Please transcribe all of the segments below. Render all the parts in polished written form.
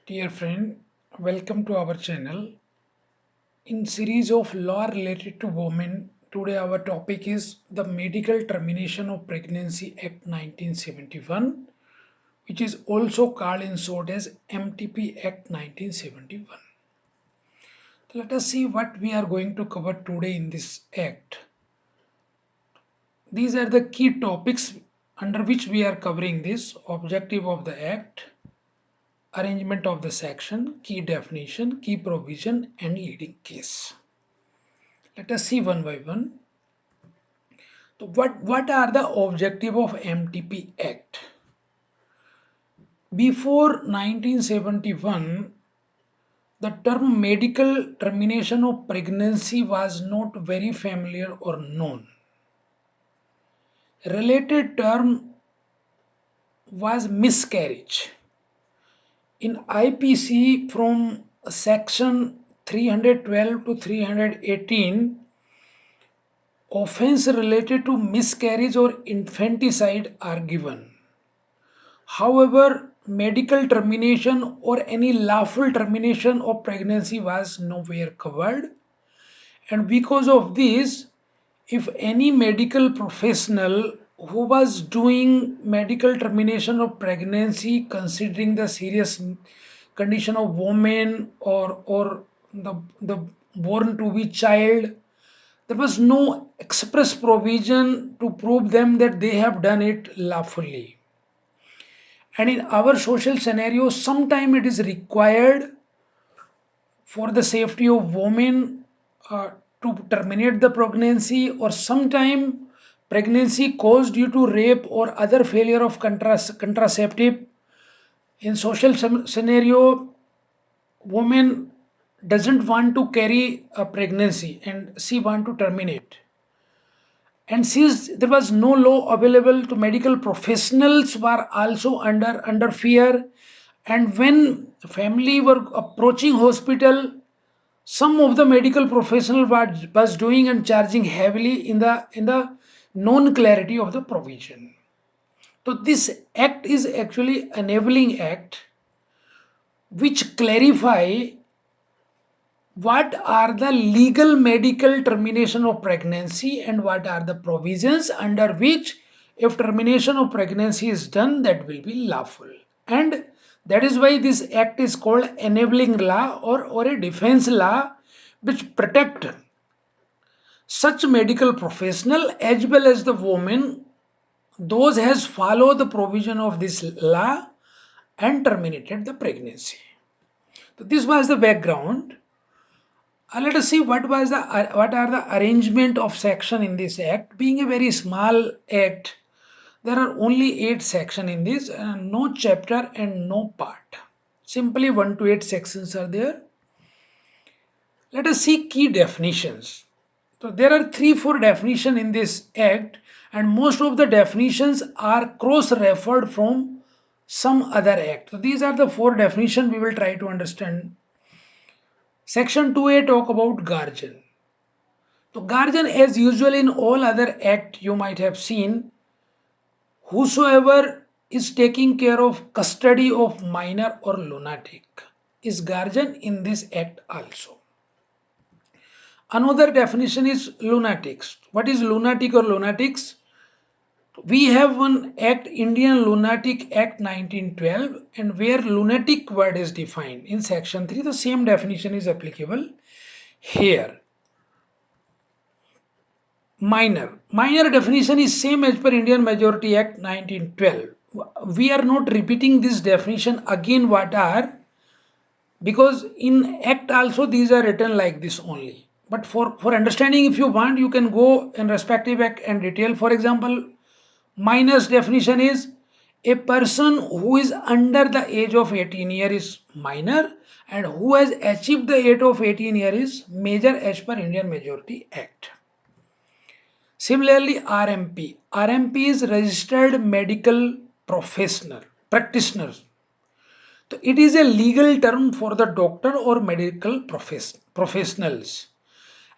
Dear friend, welcome to our channel. In series of law related to women, today our topic is the Medical Termination of Pregnancy Act 1971, which is also called in short as MTP Act 1971. So let us see what we are going to cover today in this act. These are the key topics under which we are covering this objective of the act, arrangement of the section, key definition, key provision, and leading case. Let us see one by one. So what are the objective of MTP Act? Before 1971, the term medical termination of pregnancy was not very familiar or known. Related term was miscarriage. In IPC from section 312 to 318, offense related to miscarriage or infanticide are given. However, medical termination or any lawful termination of pregnancy was nowhere covered. And because of this, if any medical professional who was doing medical termination of pregnancy considering the serious condition of woman or the born to be child, there was no express provision to prove them that they have done it lawfully. And in our social scenario, sometimes it is required for the safety of women to terminate the pregnancy, or sometime pregnancy caused due to rape or other failure of contraceptive. In social scenario, woman doesn't want to carry a pregnancy and she want to terminate. And since there was no law available to medical professionals were also under fear, and when family were approaching hospital, some of the medical professional was doing and charging heavily in the non clarity of the provision. So this act is actually enabling act which clarify what are the legal medical termination of pregnancy and what are the provisions under which if termination of pregnancy is done, that will be lawful. And that is why this act is called enabling law or a defense law which protect such medical professional as well as the woman those has followed the provision of this law and terminated the pregnancy. So this was the background. Let us see what are the arrangement of section in this act. Being a very small act, there are only 8 section in this, no chapter and no part. Simply 1 to 8 sections are there. Let us see key definitions. So there are 3 4 definitions in this act, and most of the definitions are cross referred from some other act. So these are the 4 definitions we will try to understand. Section 2A talk about guardian. So guardian, as usual in all other act you might have seen, whosoever is taking care of custody of minor or lunatic is guardian in this act also. Another definition is lunatics. What is lunatic or lunatics? We have one act, Indian Lunatic Act 1912, and where lunatic word is defined in section 3, the same definition is applicable here. Minor definition is same as per Indian Majority Act 1912. We are not repeating this definition again what are, because in act also these are written like this only. But for understanding, if you want, you can go in respective act and detail. For example, minor's definition is a person who is under the age of 18 year is minor, and who has achieved the age of 18 year is major as per Indian Majority Act. Similarly, RMP. RMP is registered medical professional practitioners. So it is a legal term for the doctor or medical professionals.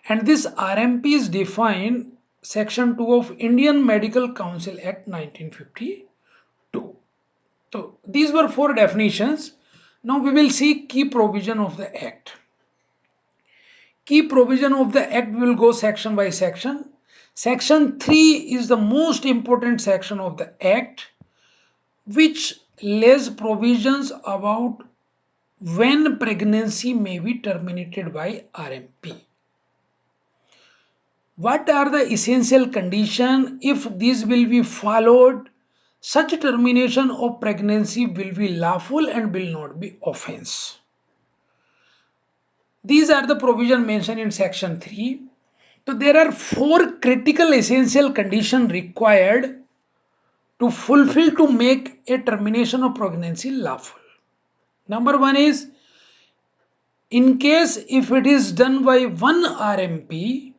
And this RMP is defined section 2 of Indian Medical Council Act 1952. So these were 4 definitions. Now we will see key provision of the Act. Key provision of the Act, we will go section by section. Section 3 is the most important section of the Act, which lays provisions about when pregnancy may be terminated by RMP. What are the essential conditions? If these will be followed, such termination of pregnancy will be lawful and will not be offense. These are the provision mentioned in section 3. So there are 4 critical essential conditions required to fulfill to make a termination of pregnancy lawful. Number 1 is, in case if it is done by one RMP,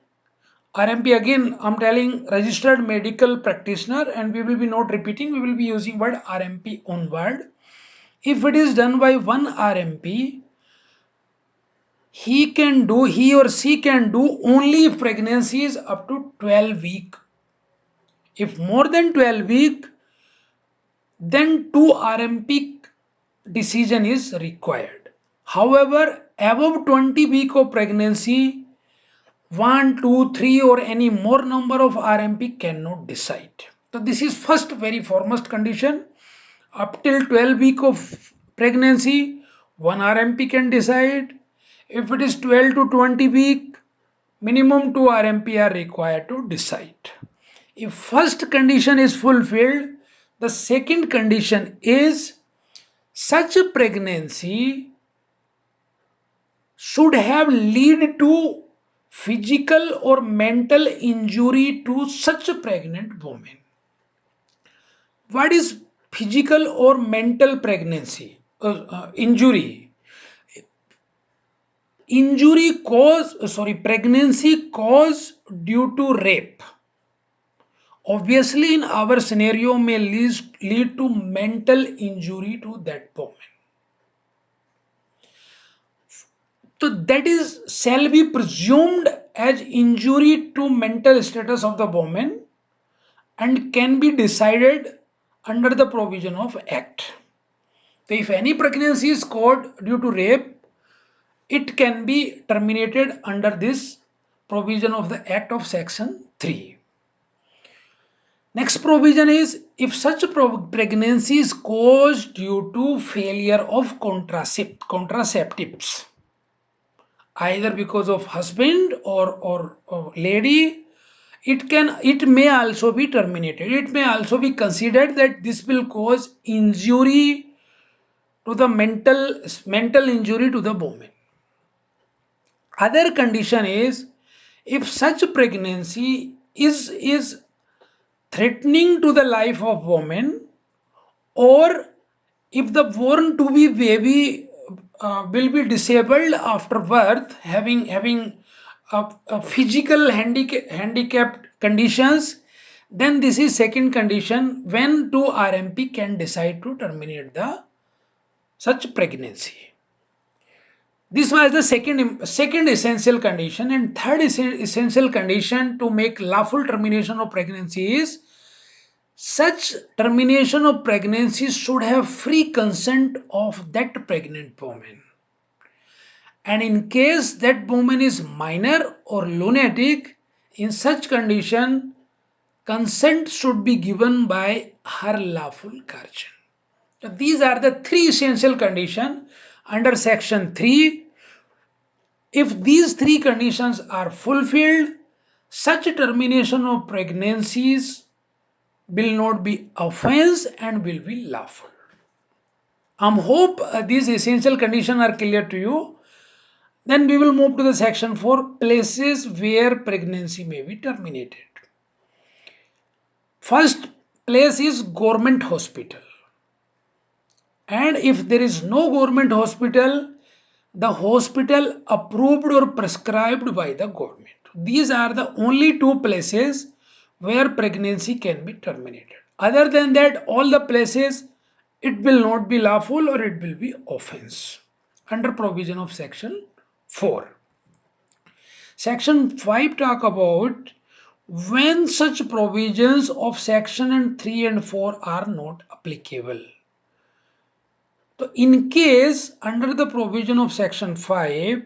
RMP again I'm telling registered medical practitioner, and we will be not repeating, we will be using word RMP on word. If it is done by one RMP, he or she can do only if pregnancy is up to 12 week. If more than 12 week, then 2 RMP decision is required. However, above 20 week of pregnancy, 1, 2, 3 or any more number of RMP cannot decide. So this is first very foremost condition. Up till 12 week of pregnancy, one RMP can decide. If it is 12 to 20 week, minimum 2 RMP are required to decide. If first condition is fulfilled, the second condition is such a pregnancy should have lead to physical or mental injury to such a pregnant woman. What is physical or mental pregnancy injury? Pregnancy caused due to rape. Obviously, in our scenario, may lead to mental injury to that woman. So that is shall be presumed as injury to mental status of the woman and can be decided under the provision of Act. So if any pregnancy is caused due to rape, it can be terminated under this provision of the Act of Section 3. Next provision is, if such pregnancy is caused due to failure of contraceptives, either because of husband or lady, it may also be terminated. It may also be considered that this will cause injury to the mental injury to the woman. Other condition is, if such pregnancy is threatening to the life of woman, or if the born to be baby will be disabled after birth, having a physical handicapped conditions, then this is second condition when 2 RMP can decide to terminate the such pregnancy. This was the second essential condition. And third essential condition to make lawful termination of pregnancy is, such termination of pregnancy should have free consent of that pregnant woman. And in case that woman is minor or lunatic, in such condition, consent should be given by her lawful guardian. So these are the 3 essential conditions under section 3. If these 3 conditions are fulfilled, such termination of pregnancies will not be offense and will be lawful. I hope these essential conditions are clear to you. Then we will move to the section 4, places where pregnancy may be terminated. First place is government hospital. And if there is no government hospital, the hospital approved or prescribed by the government. These are the only 2 places where pregnancy can be terminated. Other than that, all the places, it will not be lawful or it will be offense under provision of section 4. Section 5 talk about when such provisions of section 3 and 4 are not applicable. So in case under the provision of section 5,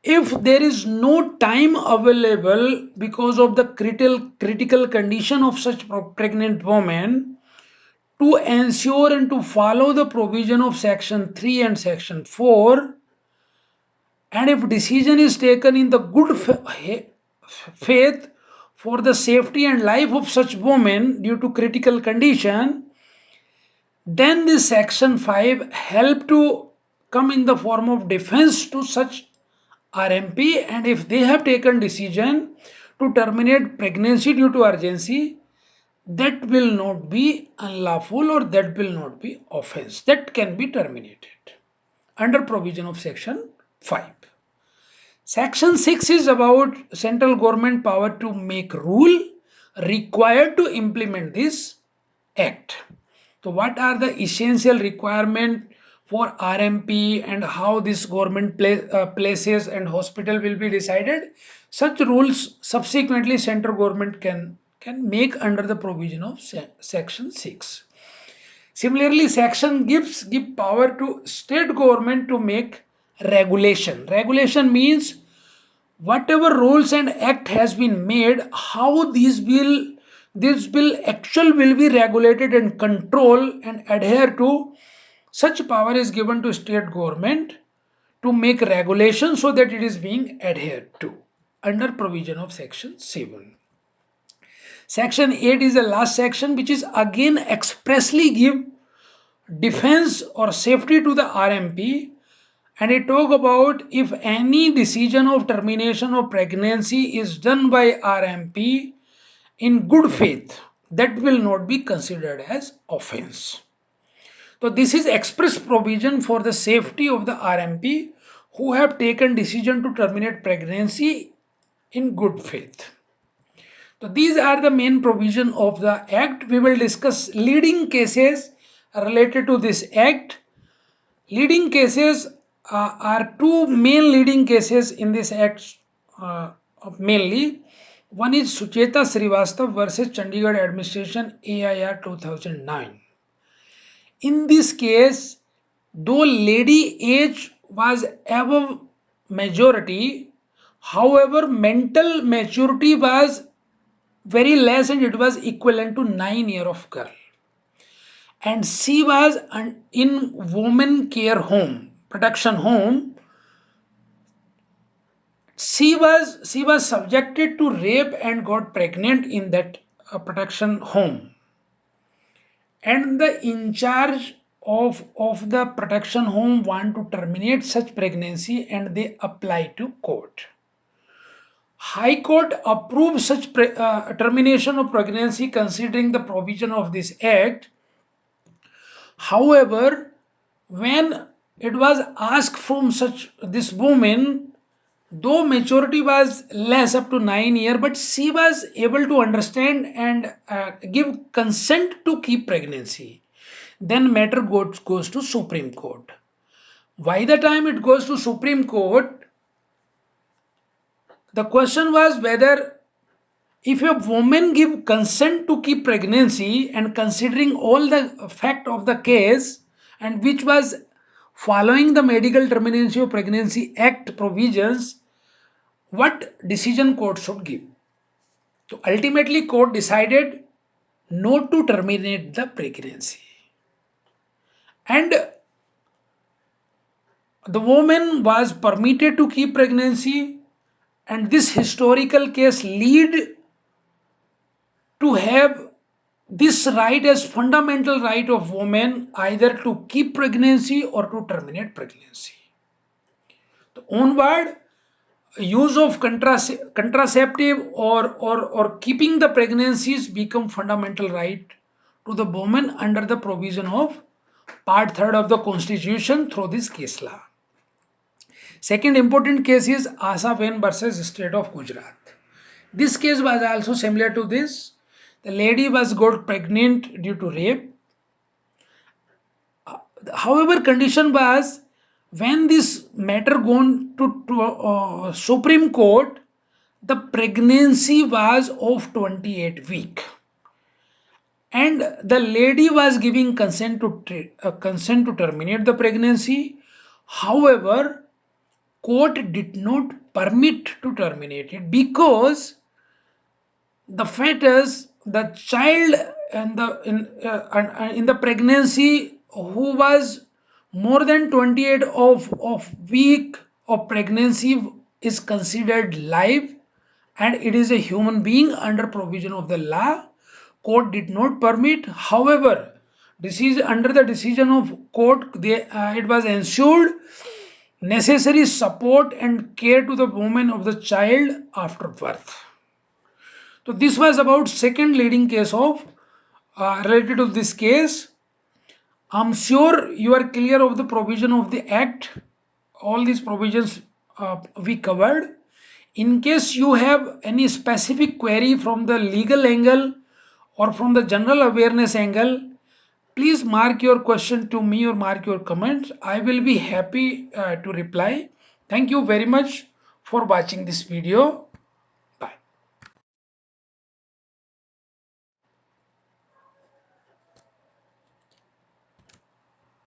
if there is no time available because of the critical condition of such pregnant woman, to ensure and to follow the provision of section 3 and section 4, and if decision is taken in the good faith for the safety and life of such woman due to critical condition, then this section 5 help to come in the form of defense to such RMP. And if they have taken decision to terminate pregnancy due to urgency, that will not be unlawful or that will not be offense, that can be terminated under provision of section 5. Section 6 is about central government power to make rule required to implement this act. So what are the essential requirement for RMP and how this government places and hospital will be decided? Such rules subsequently central government can make under the provision of section 6. Similarly, section give power to state government to make regulation. Regulation means whatever rules and act has been made, how this will actual will be regulated and control and adhere to. Such power is given to state government to make regulation so that it is being adhered to under provision of section 7. Section 8 is the last section, which is again expressly give defense or safety to the RMP, and it talk about if any decision of termination of pregnancy is done by RMP in good faith, that will not be considered as offense. So this is express provision for the safety of the RMP who have taken decision to terminate pregnancy in good faith. So these are the main provision of the act. We will discuss leading cases related to this act. Leading cases are two main leading cases in this act, mainly. One is Sucheta Srivastav versus Chandigarh Administration AIR 2009. In this case, though lady age was above majority, however, mental maturity was very less and it was equivalent to 9 years of girl. And she was in woman care home, protection home. She was subjected to rape and got pregnant in that protection home, and the in charge of the protection home want to terminate such pregnancy and they apply to court. High Court approved such termination of pregnancy considering the provision of this act. However, when it was asked from such this woman, though maturity was less up to 9 years, but she was able to understand and give consent to keep pregnancy. Then matter goes to Supreme Court. By the time it goes to Supreme Court, the question was whether if a woman give consent to keep pregnancy and considering all the fact of the case and which was following the medical termination of pregnancy act provisions, what decision court should give. So ultimately court decided not to terminate the pregnancy, and the woman was permitted to keep pregnancy, and this historical case lead to have this right as fundamental right of women either to keep pregnancy or to terminate pregnancy. The onward use of contraceptive or keeping the pregnancies become fundamental right to the woman under the provision of part 3rd of the constitution through this case law. Second important case is Asa Ben versus state of Gujarat. This case was also similar to this. The lady was got pregnant due to rape. However, condition was when this matter gone to Supreme Court, the pregnancy was of 28 week. and the lady was giving consent to terminate the pregnancy. However, court did not permit to terminate it because the fetus, the child, in the pregnancy who was more than 28 of week of pregnancy is considered live, and it is a human being under provision of the law. Court did not permit. However, this is under the decision of court. It was ensured necessary support and care to the woman of the child after birth. So this was about second leading case of related to this case. I'm sure you are clear of the provision of the act. All these provisions we covered. In case you have any specific query from the legal angle or from the general awareness angle, please mark your question to me or mark your comment. I will be happy to reply. Thank you very much for watching this video.